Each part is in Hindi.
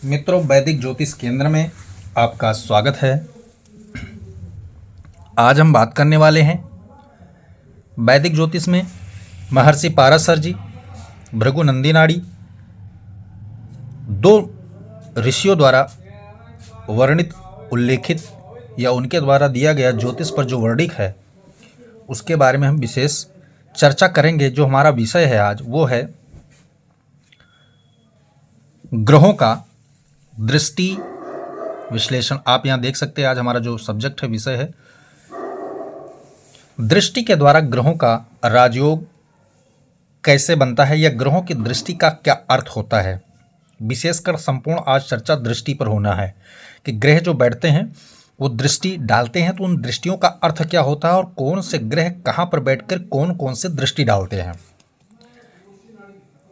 मित्रों, वैदिक ज्योतिष केंद्र में आपका स्वागत है। आज हम बात करने वाले हैं वैदिक ज्योतिष में महर्षि पाराशर जी, भृगु नंदी नाड़ी, दो ऋषियों द्वारा वर्णित, उल्लेखित या उनके द्वारा दिया गया ज्योतिष पर जो वर्णिक है उसके बारे में हम विशेष चर्चा करेंगे। जो हमारा विषय है आज वो है ग्रहों का दृष्टि विश्लेषण। आप यहाँ देख सकते हैं आज हमारा जो सब्जेक्ट है, विषय है दृष्टि के द्वारा ग्रहों का राजयोग कैसे बनता है या ग्रहों की दृष्टि का क्या अर्थ होता है। विशेषकर संपूर्ण आज चर्चा दृष्टि पर होना है कि ग्रह जो बैठते हैं वो दृष्टि डालते हैं तो उन दृष्टियों का अर्थ क्या होता है और कौन से ग्रह कहाँ पर बैठकर कौन कौन से दृष्टि डालते हैं,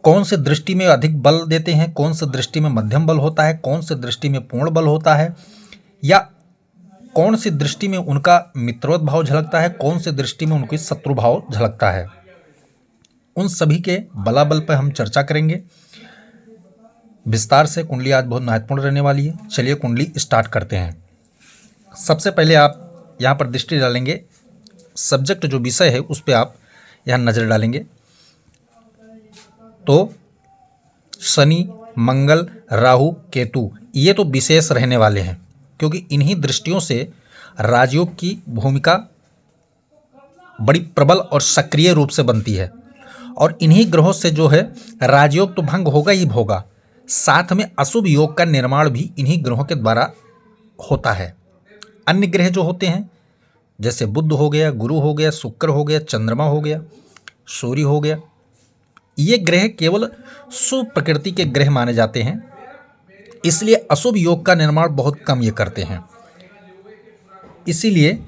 कौन से दृष्टि में अधिक बल देते हैं, कौन से दृष्टि में मध्यम बल होता है, कौन से दृष्टि में पूर्ण बल होता है, या कौन सी दृष्टि में उनका मित्रवत भाव झलकता है, कौन सी दृष्टि में उनकी शत्रु भाव झलकता है। उन सभी के बलाबल पर हम चर्चा करेंगे विस्तार से। कुंडली आज बहुत महत्वपूर्ण रहने वाली है। चलिए कुंडली स्टार्ट करते हैं। सबसे पहले आप यहाँ पर दृष्टि डालेंगे, सब्जेक्ट जो विषय है उस पर आप यहाँ नज़र डालेंगे तो शनि, मंगल, राहु, केतु ये तो विशेष रहने वाले हैं क्योंकि इन्हीं दृष्टियों से राजयोग की भूमिका बड़ी प्रबल और सक्रिय रूप से बनती है और इन्हीं ग्रहों से जो है राजयोग तो भंग होगा ही होगा, साथ में अशुभ योग का निर्माण भी इन्हीं ग्रहों के द्वारा होता है। अन्य ग्रह जो होते हैं जैसे बुध हो गया, गुरु हो गया, शुक्र हो गया, चंद्रमा हो गया, सूर्य हो गया, ये ग्रह केवल शुभ प्रकृति के ग्रह माने जाते हैं, इसलिए अशुभ योग का निर्माण बहुत कम ये करते हैं। इसीलिए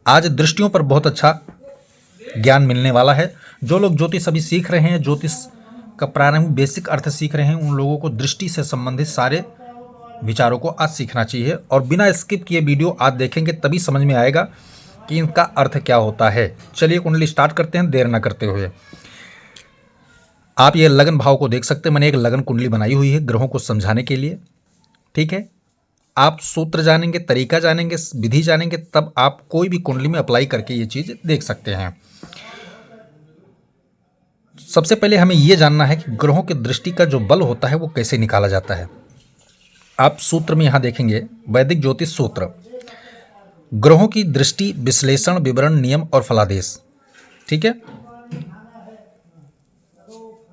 आज दृष्टियों पर बहुत अच्छा ज्ञान मिलने वाला है। जो लोग ज्योतिष अभी सीख रहे हैं, ज्योतिष का प्रारंभिक बेसिक अर्थ सीख रहे हैं, उन लोगों को दृष्टि से संबंधित सारे विचारों को आज सीखना चाहिए और बिना स्किप किए वीडियो आज देखेंगे तभी समझ में आएगा कि इनका अर्थ क्या होता है। चलिए कुंडली स्टार्ट करते हैं देर न करते हुए। आप ये लगन भाव को देख सकते हैं। मैंने एक लगन कुंडली बनाई हुई है ग्रहों को समझाने के लिए, ठीक है। आप सूत्र जानेंगे, तरीका जानेंगे, विधि जानेंगे, तब आप कोई भी कुंडली में अप्लाई करके ये चीज़ देख सकते हैं। सबसे पहले हमें ये जानना है कि ग्रहों की दृष्टि का जो बल होता है वो कैसे निकाला जाता है। आप सूत्र में यहाँ देखेंगे वैदिक ज्योतिष सूत्र, ग्रहों की दृष्टि, विश्लेषण, विवरण, नियम और फलादेश, ठीक है।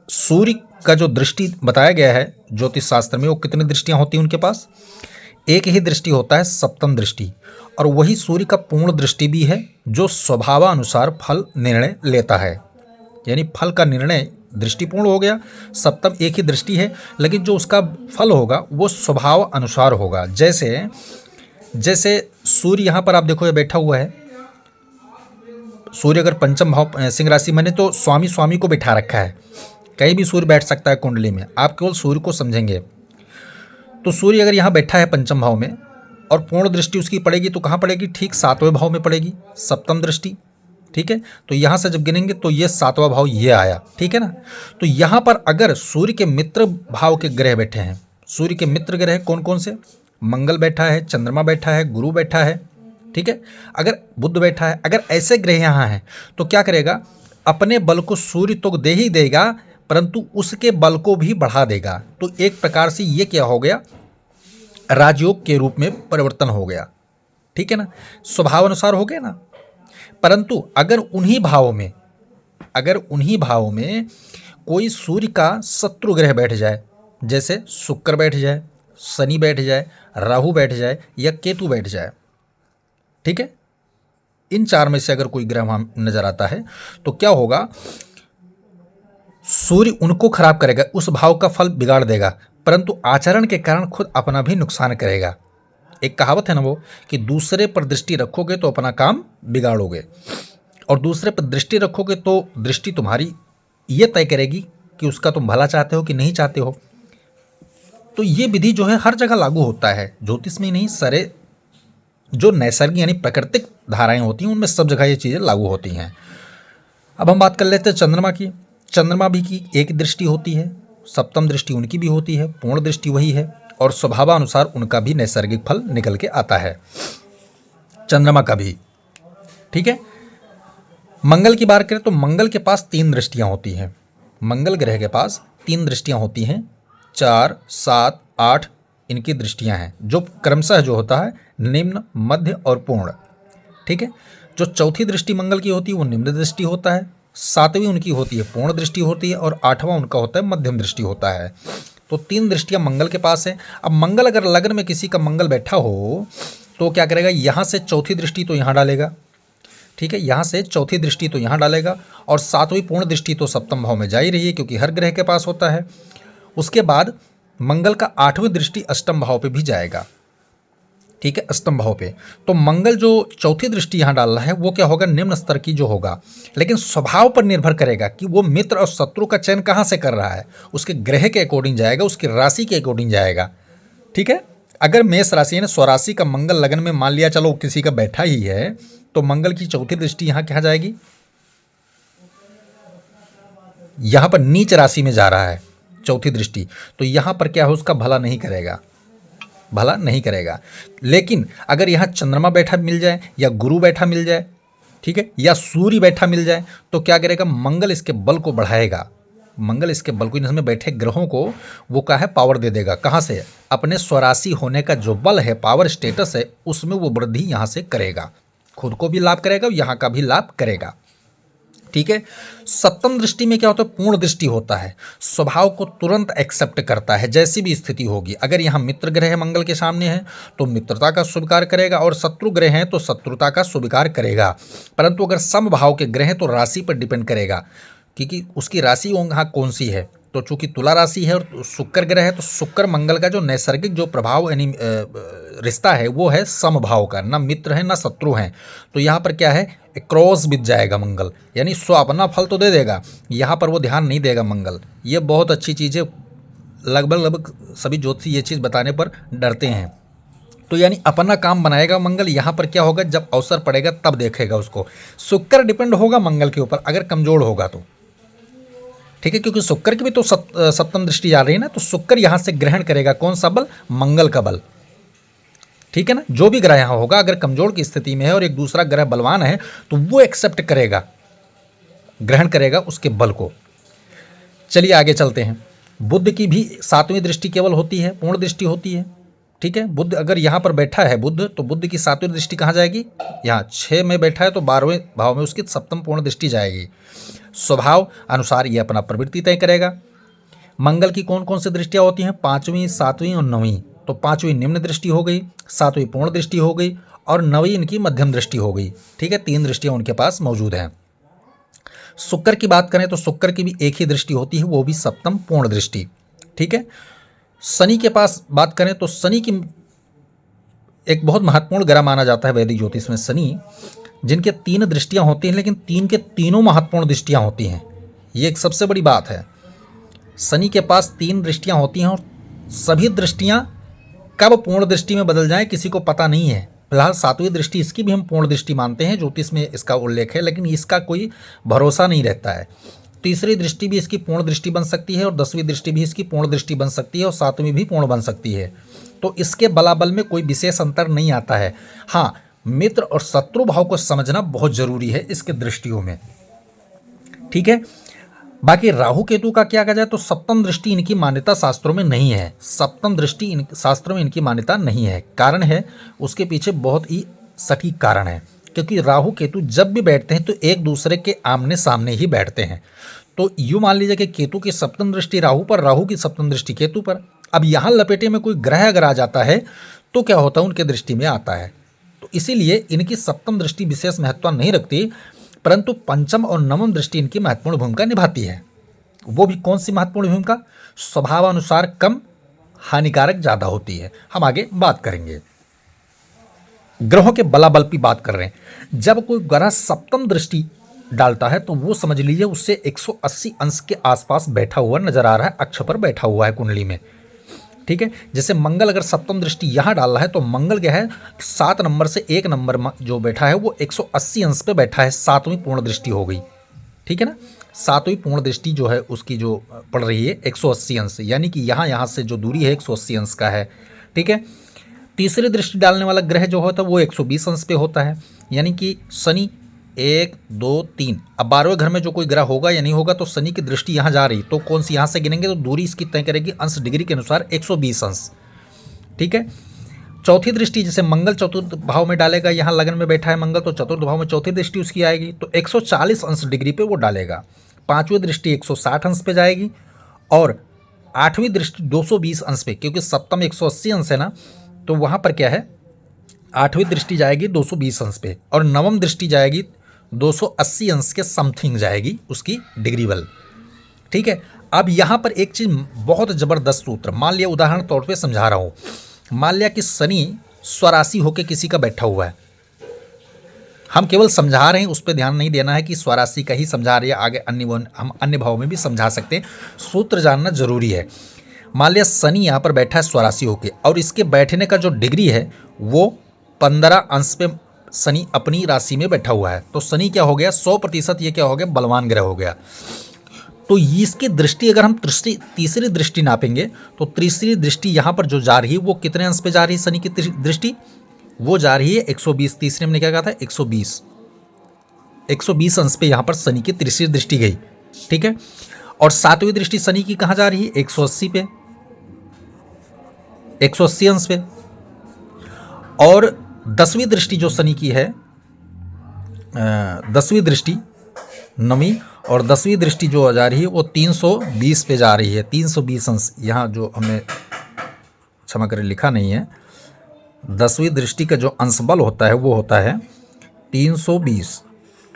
सूर्य का जो दृष्टि बताया गया है ज्योतिष शास्त्र में, वो कितनी दृष्टियां होती हैं उनके पास? एक ही दृष्टि होता है, सप्तम दृष्टि, और वही सूर्य का पूर्ण दृष्टि भी है जो स्वभावानुसार फल निर्णय लेता है। यानी फल का निर्णय दृष्टिपूर्ण हो गया, सप्तम एक ही दृष्टि है, लेकिन जो उसका फल होगा वो स्वभाव अनुसार होगा। जैसे सूर्य यहाँ पर आप देखो ये बैठा हुआ है, सूर्य अगर पंचम भाव सिंह राशि में तो स्वामी स्वामी को बिठा रखा है, कहीं भी सूर्य बैठ सकता है कुंडली में, आप केवल सूर्य को समझेंगे। तो सूर्य अगर यहाँ बैठा है पंचम भाव में और पूर्ण दृष्टि उसकी पड़ेगी तो कहाँ पड़ेगी? ठीक सातवें भाव में पड़ेगी, सप्तम दृष्टि, ठीक है। तो यहाँ से जब गिनेंगे तो ये सातवां भाव ये आया, ठीक है ना। तो यहाँ पर अगर सूर्य के मित्र भाव के ग्रह बैठे हैं, सूर्य के मित्र ग्रह कौन कौन से? मंगल बैठा है, चंद्रमा बैठा है, गुरु बैठा है, ठीक है, अगर बुध बैठा है, अगर ऐसे ग्रह यहाँ हैं तो क्या करेगा? अपने बल को सूर्य तो दे ही देगा परंतु उसके बल को भी बढ़ा देगा। तो एक प्रकार से ये क्या हो गया? राजयोग के रूप में परिवर्तन हो गया, ठीक है ना, स्वभाव अनुसार हो गया ना। परंतु अगर उन्हीं भावों में कोई सूर्य का शत्रु ग्रह बैठ जाए, जैसे शुक्र बैठ जाए, शनि बैठ जाए, राहु बैठ जाए या केतु बैठ जाए, ठीक है, इन चार में से अगर कोई ग्रह वहां नजर आता है तो क्या होगा? सूर्य उनको खराब करेगा, उस भाव का फल बिगाड़ देगा, परंतु आचरण के कारण खुद अपना भी नुकसान करेगा। एक कहावत है ना वो कि दूसरे पर दृष्टि रखोगे तो अपना काम बिगाड़ोगे, और दूसरे पर दृष्टि रखोगे तो दृष्टि तुम्हारी ये तय करेगी कि उसका तुम भला चाहते हो कि नहीं चाहते हो। तो ये विधि जो है हर जगह लागू होता है, ज्योतिष में नहीं, सारे जो नैसर्गिक यानी प्राकृतिक धाराएं होती हैं उनमें सब जगह ये चीज़ें लागू होती हैं। अब हम बात कर लेते हैं चंद्रमा की। चंद्रमा भी की एक दृष्टि होती है, सप्तम दृष्टि उनकी भी होती है, पूर्ण दृष्टि वही है, और स्वभावानुसार उनका भी नैसर्गिक फल निकल के आता है, चंद्रमा का भी। ठीक है। मंगल की बात करें तो मंगल के पास 3 दृष्टियां होती हैं। मंगल ग्रह के पास 3 दृष्टियां होती हैं, 4, 7, 8 इनकी दृष्टियां हैं, जो क्रमशः जो होता है निम्न, मध्य और पूर्ण। ठीक है। जो चौथी दृष्टि मंगल की होती है वो निम्न दृष्टि होता है, 7वीं उनकी होती है पूर्ण दृष्टि होती है, और 8वां उनका होता है मध्यम दृष्टि होता है। तो 3 दृष्टियां मंगल के पास है। अब मंगल अगर लग्न में किसी का मंगल बैठा हो तो क्या करेगा, यहाँ से चौथी दृष्टि तो यहाँ डालेगा। ठीक है, यहाँ से चौथी दृष्टि तो यहाँ डालेगा, और 7वीं पूर्ण दृष्टि तो सप्तम भाव में जा ही रही है क्योंकि हर ग्रह के पास होता है। उसके बाद मंगल का 8वीं दृष्टि अष्टम भाव पे भी जाएगा। ठीक है, अष्टम भाव पे। तो मंगल जो चौथी दृष्टि यहाँ डाल रहा है वो क्या होगा, निम्न स्तर की जो होगा, लेकिन स्वभाव पर निर्भर करेगा कि वो मित्र और शत्रु का चयन कहाँ से कर रहा है, उसके ग्रह के अकॉर्डिंग जाएगा, उसकी राशि के अकॉर्डिंग जाएगा। ठीक है। अगर मेष राशि यानी स्वराशि का मंगल लगन में मान लिया चलो किसी का बैठा ही है, तो मंगल की चौथी दृष्टि यहाँ क्या जाएगी, यहाँ पर नीच राशि में जा रहा है चौथी दृष्टि, तो यहाँ पर क्या है, उसका भला नहीं करेगा, भला नहीं करेगा। लेकिन अगर यहाँ चंद्रमा बैठा मिल जाए या गुरु बैठा मिल जाए, ठीक है, या सूर्य बैठा मिल जाए, तो क्या करेगा, मंगल इसके बल को बढ़ाएगा। मंगल इसके बल को, इसमें बैठे ग्रहों को वो क्या है, पावर दे देगा। कहाँ से, अपने स्वराशि होने का जो बल है, पावर स्टेटस है, उसमें वो वृद्धि यहाँ से करेगा, खुद को भी लाभ करेगा, यहाँ का भी लाभ करेगा। ठीक है। सप्तम दृष्टि में क्या होता है, पूर्ण दृष्टि होता है, स्वभाव को तुरंत एक्सेप्ट करता है जैसी भी स्थिति होगी। अगर यहाँ मित्र ग्रह मंगल के सामने है तो मित्रता का स्वीकार करेगा, और शत्रु ग्रह हैं तो शत्रुता का स्वीकार करेगा। परंतु अगर समभाव के ग्रह हैं तो राशि पर डिपेंड करेगा, क्योंकि उसकी राशि वहाँ कौन सी है। तो चूंकि तुला राशि है और शुक्र ग्रह है, तो शुक्र मंगल का जो नैसर्गिक जो प्रभाव यानी रिश्ता है वो है समभाव का, ना मित्र है ना शत्रु हैं। तो यहाँ पर क्या है, क्रॉस बित जाएगा मंगल, यानी स्व अपना फल तो दे देगा, यहाँ पर वो ध्यान नहीं देगा मंगल। ये बहुत अच्छी चीज़ है, लगभग सभी ज्योतिषी ये चीज़ बताने पर डरते हैं। तो यानी अपना काम बनाएगा मंगल। यहाँ पर क्या होगा, जब अवसर पड़ेगा तब देखेगा उसको। शुक्र डिपेंड होगा मंगल के ऊपर, अगर कमजोर होगा तो। ठीक है, क्योंकि शुक्र की भी तो सप्तम दृष्टि जा रही है ना, तो शुक्र यहाँ से ग्रहण करेगा कौन सा बल, मंगल का बल। ठीक है ना, जो भी ग्रह यहाँ होगा अगर कमजोर की स्थिति में है और एक दूसरा ग्रह बलवान है तो वो एक्सेप्ट करेगा, ग्रहण करेगा उसके बल को। चलिए आगे चलते हैं। बुध की भी 7वीं दृष्टि केवल होती है, पूर्ण दृष्टि होती है। ठीक है, बुध अगर यहाँ पर बैठा है बुध, तो बुध की 7वीं दृष्टि कहाँ जाएगी, यहाँ 6 में बैठा है तो 12वें भाव में उसकी सप्तम पूर्ण दृष्टि जाएगी। स्वभाव अनुसार ये अपना प्रवृत्ति तय करेगा। मंगल की कौन कौन सी दृष्टियाँ होती हैं, 5वीं, 7वीं और 9वीं। तो 5वीं निम्न दृष्टि हो गई, 7वीं पूर्ण दृष्टि हो गई, और 9वीं इनकी मध्यम दृष्टि हो गई। ठीक है, 3 दृष्टियाँ उनके पास मौजूद हैं। शुक्र की बात करें तो शुक्र की भी एक ही दृष्टि होती है, वो भी सप्तम पूर्ण दृष्टि। ठीक है। शनि के पास बात करें तो शनि की एक बहुत महत्वपूर्ण ग्रह माना जाता है वैदिक ज्योतिष में शनि, जिनके 3 दृष्टियां होती हैं, लेकिन 3 के तीनों महत्वपूर्ण दृष्टियां होती हैं। ये एक सबसे बड़ी बात है। शनि के पास 3 दृष्टियां होती हैं और सभी दृष्टियां कब पूर्ण दृष्टि में बदल जाएं किसी को पता नहीं है। फिलहाल 7वीं दृष्टि इसकी भी हम पूर्ण दृष्टि मानते हैं, ज्योतिष में इसका उल्लेख है, लेकिन इसका कोई भरोसा नहीं रहता है। तीसरी दृष्टि भी इसकी पूर्ण दृष्टि बन सकती है, और 10वीं दृष्टि भी इसकी पूर्ण दृष्टि बन सकती है, और 7वीं भी पूर्ण बन सकती है। तो इसके बलाबल में कोई विशेष अंतर नहीं आता है। हाँ, मित्र और शत्रु भाव को समझना बहुत जरूरी है इसके दृष्टियों में। ठीक है। बाकी राहु केतु का क्या कहा जाए तो सप्तम दृष्टि इनकी मान्यता शास्त्रों में नहीं है। सप्तम दृष्टि शास्त्रों में इनकी मान्यता नहीं है। कारण है उसके पीछे बहुत ही सटीक कारण है, क्योंकि राहु केतु जब भी बैठते हैं तो एक दूसरे के आमने सामने ही बैठते हैं। तो यूँ मान लीजिए कि केतु की सप्तम दृष्टि राहु पर, राहु की सप्तम दृष्टि केतु पर। अब यहाँ लपेटे में कोई ग्रह अगर आ जाता है तो क्या होता है, उनके दृष्टि में आता है। तो इसीलिए इनकी सप्तम दृष्टि विशेष महत्व नहीं रखती, परंतु पंचम और नवम दृष्टि इनकी महत्वपूर्ण भूमिका निभाती है। वो भी कौन सी महत्वपूर्ण भूमिका, स्वभावानुसार कम, हानिकारक ज़्यादा होती है। हम आगे बात करेंगे। ग्रहों के बलाबल की बात कर रहे हैं। जब कोई ग्रह सप्तम दृष्टि डालता है तो वो समझ लीजिए उससे 180 अंश के आसपास बैठा हुआ नजर आ रहा है, अक्ष पर बैठा हुआ है कुंडली में। ठीक है, जैसे मंगल अगर सप्तम दृष्टि यहाँ डाल रहा है तो मंगल क्या है, 7 नंबर से 1 नंबर जो बैठा है वो 180 अंश पे बैठा है, 7वीं पूर्ण दृष्टि हो गई। ठीक है ना, सातवीं पूर्ण दृष्टि जो है उसकी जो पड़ रही है 180 अंश, यानी कि यहाँ से जो दूरी है 180 अंश का है। ठीक है, तीसरी दृष्टि डालने वाला ग्रह जो होता है वो 120 अंश पे होता है, यानी कि शनि 1 2 3। अब 12वें घर में जो कोई ग्रह होगा या नहीं होगा तो शनि की दृष्टि यहाँ जा रही, तो कौन सी यहाँ से गिनेंगे तो दूरी इसकी तय करेगी अंश डिग्री के अनुसार 120 अंश। ठीक है, चौथी दृष्टि जैसे मंगल चतुर्थ भाव में डालेगा, यहाँ लगन में बैठा है मंगल तो चतुर्थ भाव में चौथी दृष्टि उसकी आएगी तो 140 अंश डिग्री पे वो डालेगा। पांचवी दृष्टि 160 अंश पे जाएगी और आठवीं दृष्टि 220 अंश पे, क्योंकि सप्तम 180 अंश है ना, तो वहाँ पर क्या है आठवीं दृष्टि जाएगी 220 अंश पे और नवम दृष्टि जाएगी 280 अंश के समथिंग जाएगी उसकी डिग्री बल। ठीक है, अब यहाँ पर एक चीज़ बहुत ज़बरदस्त सूत्र, मान लिया उदाहरण तौर पे समझा रहा हूँ, मान लिया कि शनि स्वराशि होकर किसी का बैठा हुआ है, हम केवल समझा रहे हैं, उस पर ध्यान नहीं देना है कि स्वराशि का ही समझा रही है, आगे हम अन्य भाव में भी समझा सकते हैं, सूत्र जानना जरूरी है। मान लिया शनि यहाँ पर बैठा है स्वराशि होकर और इसके बैठने का जो डिग्री है वो 15 अंश पे शनि अपनी राशि में बैठा हुआ है, तो शनि क्या हो गया 100%, ये क्या हो गया बलवान ग्रह हो गया। तो इसकी दृष्टि अगर हम तीसरी दृष्टि नापेंगे तो तीसरी दृष्टि यहाँ पर जो जा रही है वो कितने अंश पे जा रही है, शनि की दृष्टि वो जा रही है 120। तीसरे में क्या कहा था 120 अंश पे यहाँ पर शनि की तीसरी दृष्टि गई। ठीक है, और सातवीं दृष्टि शनि की कहाँ जा रही है 180 पे, 180 अंश पे। और 10वीं दृष्टि जो शनि की है 10वीं दृष्टि नवी और 10वीं दृष्टि जो जा रही है वो 320 पे जा रही है, 320 अंश। यहाँ जो हमने क्षमा करें लिखा नहीं है, 10वीं दृष्टि का जो अंश बल होता है वो होता है 320।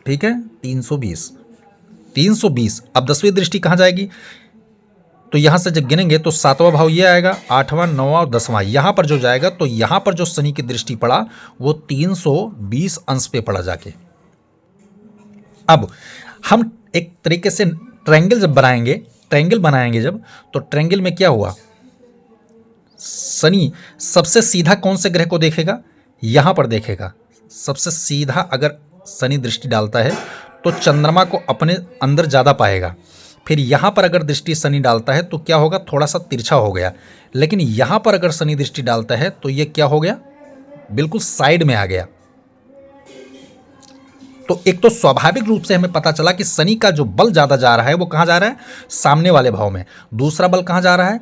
ठीक है, 320। अब 10वीं दृष्टि कहाँ जाएगी तो यहाँ से जब गिनेंगे तो 7वां भाव ये आएगा, 8वां 9वां और 10वां यहाँ पर जो जाएगा, तो यहाँ पर जो शनि की दृष्टि पड़ा वो 320 अंश पे पड़ा जाके। अब हम एक तरीके से ट्रायंगल जब बनाएंगे जब, तो ट्रायंगल में क्या हुआ, शनि सबसे सीधा कौन से ग्रह को देखेगा, यहाँ पर देखेगा। सबसे सीधा अगर शनि दृष्टि डालता है तो चंद्रमा को अपने अंदर ज़्यादा पाएगा। फिर यहाँ पर अगर दृष्टि शनि डालता है तो क्या होगा, थोड़ा सा तिरछा हो गया। लेकिन यहाँ पर अगर शनि दृष्टि डालता है तो ये क्या हो गया, बिल्कुल साइड में आ गया। तो एक तो स्वाभाविक रूप से हमें पता चला कि शनि का जो बल ज़्यादा जा रहा है वो कहाँ जा रहा है, सामने वाले भाव में। दूसरा बल कहाँ जा रहा है,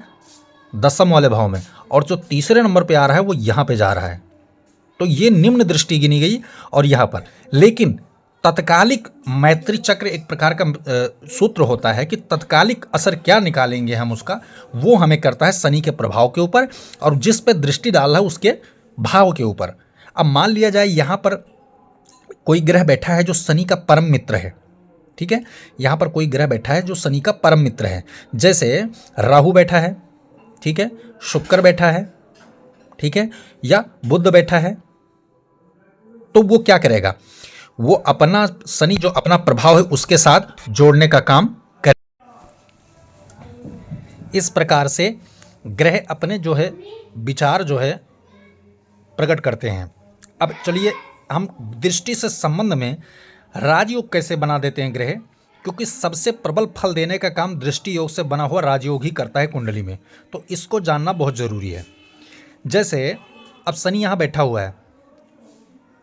दशम वाले भाव में। और जो तीसरे नंबर पे आ रहा है वो यहाँ पे जा रहा है। तो ये निम्न दृष्टि गिनी गई। और यहाँ पर लेकिन तत्कालिक मैत्री चक्र एक प्रकार का सूत्र होता है कि तत्कालिक असर क्या निकालेंगे हम उसका, वो हमें करता है शनि के प्रभाव के ऊपर और जिस पे दृष्टि डाल रहा है उसके भाव के ऊपर। अब मान लिया जाए यहाँ पर कोई ग्रह बैठा है जो शनि का परम मित्र है। ठीक है, यहाँ पर कोई ग्रह बैठा है जो शनि का परम मित्र है, जैसे राहु बैठा है, ठीक है, शुक्र बैठा है, ठीक है, या बुध बैठा है। तो वो क्या करेगा, वो अपना शनि जो अपना प्रभाव है उसके साथ जोड़ने का काम करे। इस प्रकार से ग्रह अपने जो है विचार जो है प्रकट करते हैं। अब चलिए हम दृष्टि से संबंध में राजयोग कैसे बना देते हैं ग्रह, क्योंकि सबसे प्रबल फल देने का काम दृष्टि योग से बना हुआ राजयोग ही करता है कुंडली में, तो इसको जानना बहुत ज़रूरी है। जैसे अब शनि यहाँ बैठा हुआ है,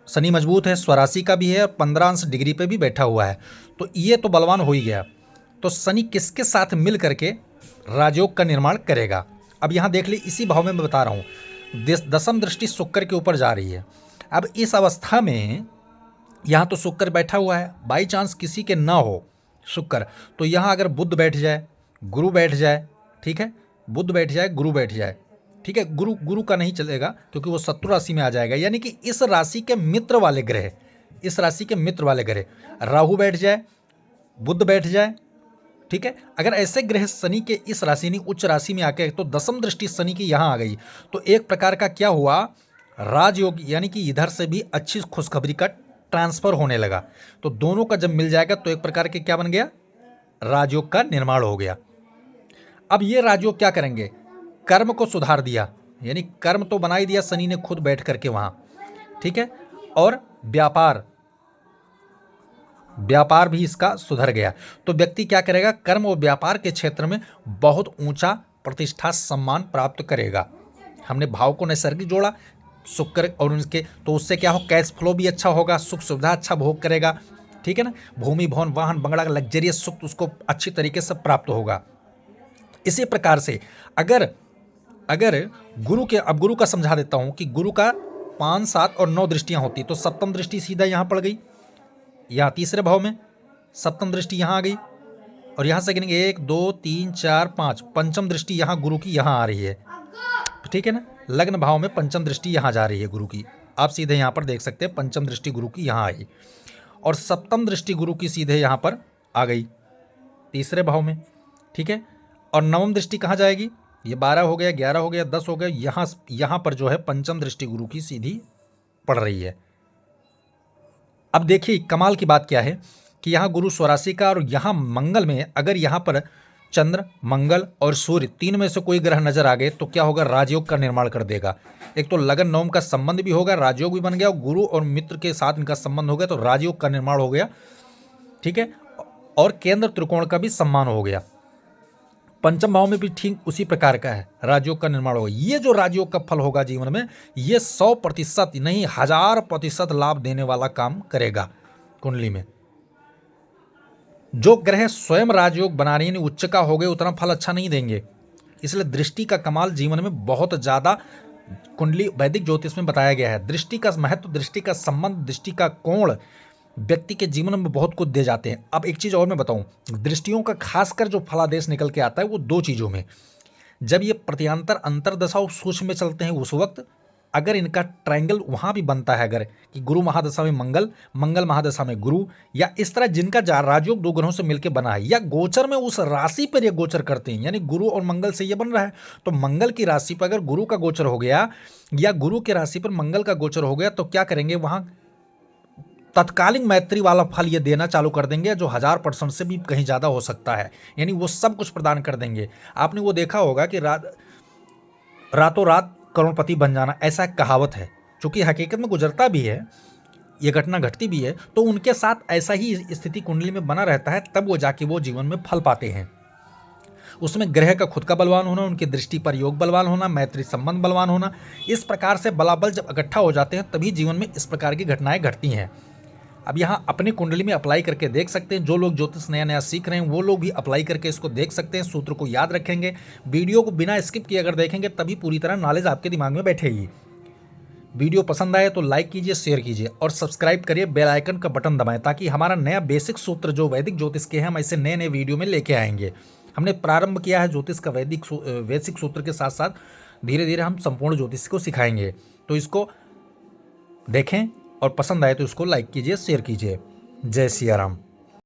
शनि मजबूत है, स्वराशि का भी है और 15 अंश डिग्री पे भी बैठा हुआ है, तो ये तो बलवान हो ही गया। तो शनि किसके साथ मिल करके राजयोग का निर्माण करेगा। अब यहाँ देख ली, इसी भाव में मैं बता रहा हूँ, दशम दृष्टि शुक्र के ऊपर जा रही है। अब इस अवस्था में यहाँ तो शुक्र बैठा हुआ है, बाई चांस किसी के ना हो शुक्र, तो यहाँ अगर बुध बैठ जाए, गुरु बैठ जाए, ठीक है, बुध बैठ जाए, गुरु बैठ जाए, ठीक है, गुरु का नहीं चलेगा क्योंकि वो शत्रु राशि में आ जाएगा, यानी कि इस राशि के मित्र वाले ग्रह, इस राशि के मित्र वाले ग्रह राहु बैठ जाए, बुध बैठ जाए, ठीक है, अगर ऐसे ग्रह शनि के इस राशि नहीं उच्च राशि में आके, तो दशम दृष्टि शनि की यहाँ आ गई, तो एक प्रकार का क्या हुआ, राजयोग, यानी कि इधर से भी अच्छी खुशखबरी का ट्रांसफर होने लगा। तो दोनों का जब मिल जाएगा तो एक प्रकार के क्या बन गया, राजयोग का निर्माण हो गया। अब ये राजयोग क्या करेंगे, कर्म को सुधार दिया, यानी कर्म तो बना ही दिया शनि ने खुद बैठ करके वहाँ, ठीक है, और व्यापार, व्यापार भी इसका सुधर गया। तो व्यक्ति क्या करेगा, कर्म और व्यापार के क्षेत्र में बहुत ऊंचा प्रतिष्ठा सम्मान प्राप्त करेगा। हमने भाव को नैसर्गिक जोड़ा, शुक्र और उनके, तो उससे क्या हो, कैश फ्लो भी अच्छा होगा, सुख सुविधा अच्छा भोग करेगा, ठीक है ना। भूमि भवन वाहन बंगला लग्जरियस सुख उसको अच्छी तरीके से प्राप्त होगा। इसी प्रकार से अगर गुरु के, अब गुरु का समझा देता हूं कि गुरु का 5, 7 और 9 दृष्टियां होती, तो सप्तम दृष्टि सीधा यहां पड़ गई, यहाँ तीसरे भाव में सप्तम दृष्टि यहाँ आ गई, और यहाँ से गिनेंगे 1 2 3 4 5, पंचम दृष्टि यहाँ गुरु की यहाँ आ रही है, ठीक है ना। लग्न भाव में पंचम दृष्टि यहाँ जा रही है गुरु की, आप सीधे यहाँ पर देख सकते हैं पंचम दृष्टि गुरु की यहाँ आई, और सप्तम दृष्टि गुरु की सीधे यहाँ पर आ गई तीसरे भाव में, ठीक है। और नवम दृष्टि कहाँ जाएगी, ये 12 हो गया, 11 हो गया, 10 हो गया, यहाँ पर जो है पंचम दृष्टि गुरु की सीधी पड़ रही है। अब देखिए कमाल की बात क्या है कि यहाँ गुरु स्वराशि का, और यहाँ मंगल में अगर यहाँ पर चंद्र, मंगल और सूर्य तीन में से कोई ग्रह नजर आ गए तो क्या होगा, राजयोग का निर्माण कर देगा। एक तो लगन नवम का संबंध भी होगा, राजयोग भी बन गया, और गुरु और मित्र के साथ इनका संबंध हो गया तो राजयोग का निर्माण हो गया, ठीक है। और केंद्र त्रिकोण का भी सम्मान हो गया। पंचम भाव में भी ठीक उसी प्रकार का है, राजयोग का निर्माण होगा। ये जो राजयोग का फल होगा जीवन में, ये 100% नहीं 1000% लाभ देने वाला काम करेगा कुंडली में। जो ग्रह स्वयं राजयोग बना रही है, उच्च का हो गए, उतना फल अच्छा नहीं देंगे। इसलिए दृष्टि का कमाल जीवन में बहुत ज्यादा कुंडली वैदिक ज्योतिष में बताया गया है। दृष्टि का महत्व, दृष्टि का संबंध, दृष्टि का कोण व्यक्ति के जीवन में बहुत कुछ दे जाते हैं। अब एक चीज और मैं बताऊं, दृष्टियों का खासकर जो फलादेश निकल के आता है वो 2 चीजों में, जब ये प्रत्यांतर अंतरदशा और सूक्ष्म में चलते हैं उस वक्त, अगर इनका ट्रायंगल वहां भी बनता है, अगर कि गुरु महादशा में मंगल, मंगल महादशा में गुरु, या इस तरह जिनका राजयोग 2 ग्रहों से मिलकर बना है, या गोचर में उस राशि पर ये गोचर करते हैं, यानी गुरु और मंगल से ये बन रहा है, तो मंगल की राशि पर अगर गुरु का गोचर हो गया या गुरु की राशि पर मंगल का गोचर हो गया, तो क्या करेंगे, वहां तत्कालीन मैत्री वाला फल ये देना चालू कर देंगे, जो 1000% से भी कहीं ज्यादा हो सकता है, यानी वो सब कुछ प्रदान कर देंगे। आपने वो देखा होगा कि रातों रात करोड़पति बन जाना, ऐसा एक कहावत है, चूंकि हकीकत में गुजरता भी है, ये घटना घटती भी है, तो उनके साथ ऐसा ही स्थिति कुंडली में बना रहता है, तब वो जाके वो जीवन में फल पाते हैं। उसमें ग्रह का खुद का बलवान होना, उनकी दृष्टि पर योग बलवान होना, मैत्री संबंध बलवान होना, इस प्रकार से बलाबल जब इकट्ठा हो जाते हैं तभी जीवन में इस प्रकार की घटनाएं घटती हैं। अब यहाँ अपनी कुंडली में अप्लाई करके देख सकते हैं, जो लोग ज्योतिष नया नया सीख रहे हैं वो लोग भी अप्लाई करके इसको देख सकते हैं, सूत्र को याद रखेंगे, वीडियो को बिना स्किप किए अगर देखेंगे तभी पूरी तरह नॉलेज आपके दिमाग में बैठेगी। वीडियो पसंद आए तो लाइक कीजिए, शेयर कीजिए और सब्सक्राइब करिए, बेल आइकन का बटन दबाएं, ताकि हमारा नया बेसिक सूत्र जो वैदिक ज्योतिष के हैं हम ऐसे नए नए वीडियो में लेके आएंगे। हमने प्रारंभ किया है ज्योतिष का वैदिक सूत्र के साथ साथ धीरे धीरे हम संपूर्ण ज्योतिष को सिखाएंगे, तो इसको देखें और पसंद आए तो इसको लाइक कीजिए, शेयर कीजिए। जय सिया राम।